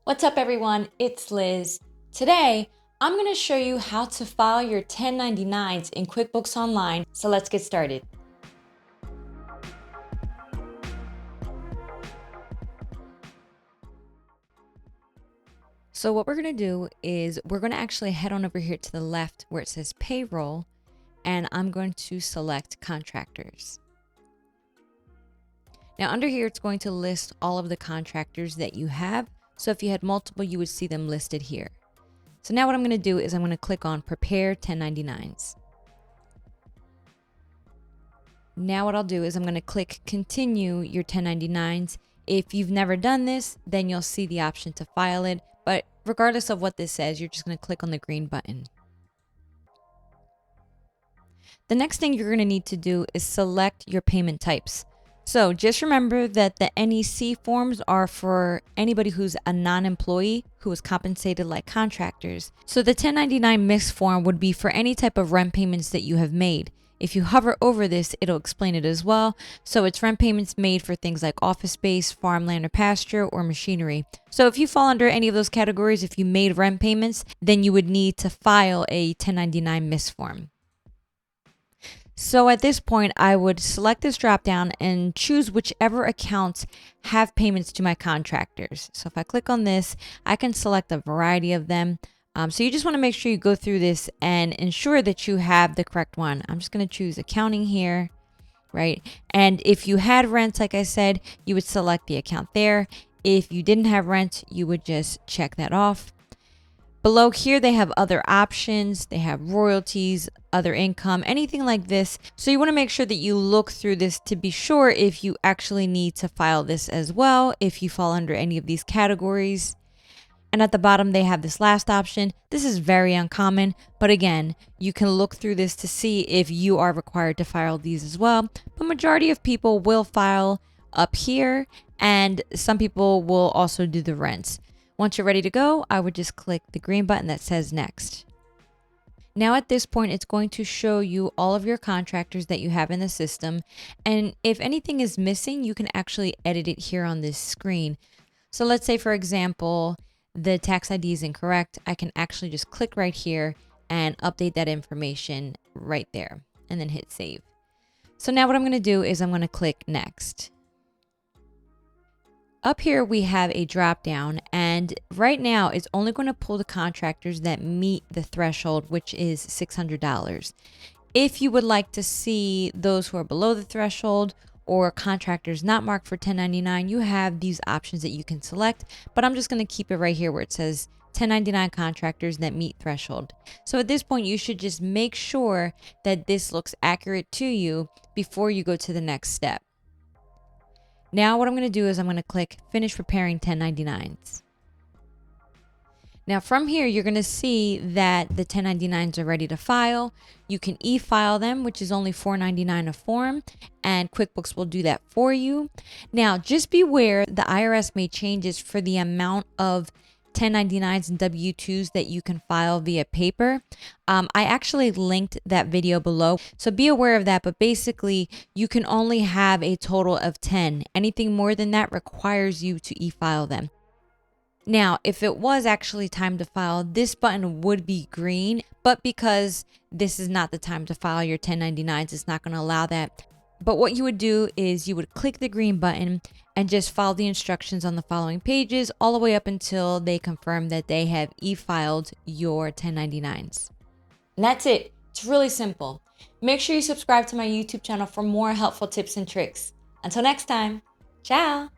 What's up everyone, it's Liz. Today, I'm going to show you how to file your 1099s in QuickBooks Online, so let's get started. So what we're going to do is we're going to actually head on over here to the left where it says payroll, and I'm going to select contractors. Now under here, it's going to list all of the contractors that you have. So if you had multiple, you would see them listed here. So now what I'm going to do is I'm going to click on Prepare 1099s. Now what I'll do is I'm going to click Continue your 1099s. If you've never done this, then you'll see the option to file it. But regardless of what this says, you're just going to click on the green button. The next thing you're going to need to do is select your payment types. So just remember that the NEC forms are for anybody who's a non-employee who is compensated like contractors. So the 1099 mix form would be for any type of rent payments that you have made. If you hover over this, it'll explain it as well. So it's rent payments made for things like office space, farmland or pasture, or machinery. So if you fall under any of those categories, if you made rent payments, then you would need to file a 1099 mix form. So at this point, I would select this drop down and choose whichever accounts have payments to my contractors. So if I click on this, I can select a variety of them. So you just want to make sure you go through this and ensure that you have the correct one. I'm just going to choose accounting here, right? And if you had rent, like I said, you would select the account there. If you didn't have rent, you would just check that off. Below here, they have other options. They have royalties, other income, anything like this. So you want to make sure that you look through this to be sure if you actually need to file this as well, if you fall under any of these categories. And at the bottom, they have this last option. This is very uncommon, but again, you can look through this to see if you are required to file these as well. But majority of people will file up here, and some people will also do the rents. Once you're ready to go, I would just click the green button that says next. Now at this point, it's going to show you all of your contractors that you have in the system. And if anything is missing, you can actually edit it here on this screen. So let's say, for example, the tax ID is incorrect. I can actually just click right here and update that information right there and then hit save. So now what I'm going to do is I'm going to click next. Up here, we have a drop down, and right now it's only going to pull the contractors that meet the threshold, which is $600. If you would like to see those who are below the threshold or contractors not marked for 1099, you have these options that you can select, but I'm just going to keep it right here where it says 1099 contractors that meet threshold. So at this point, you should just make sure that this looks accurate to you before you go to the next step. Now what I'm going to do is I'm going to click Finish Preparing 1099s. Now from here, you're going to see that the 1099s are ready to file. You can e-file them, which is only $4.99 a form, and QuickBooks will do that for you. Now just beware, the IRS made changes for the amount of 1099s and W-2s that you can file via paper. I actually linked that video below, so be aware of that. But basically, you can only have a total of 10. Anything more than that requires you to e-file them. Now, if it was actually time to file, this button would be green, but because this is not the time to file your 1099s, it's not going to allow that. But what you would do is you would click the green button and just follow the instructions on the following pages all the way up until they confirm that they have e-filed your 1099s. And that's it. It's really simple. Make sure you subscribe to my YouTube channel for more helpful tips and tricks. Until next time, ciao.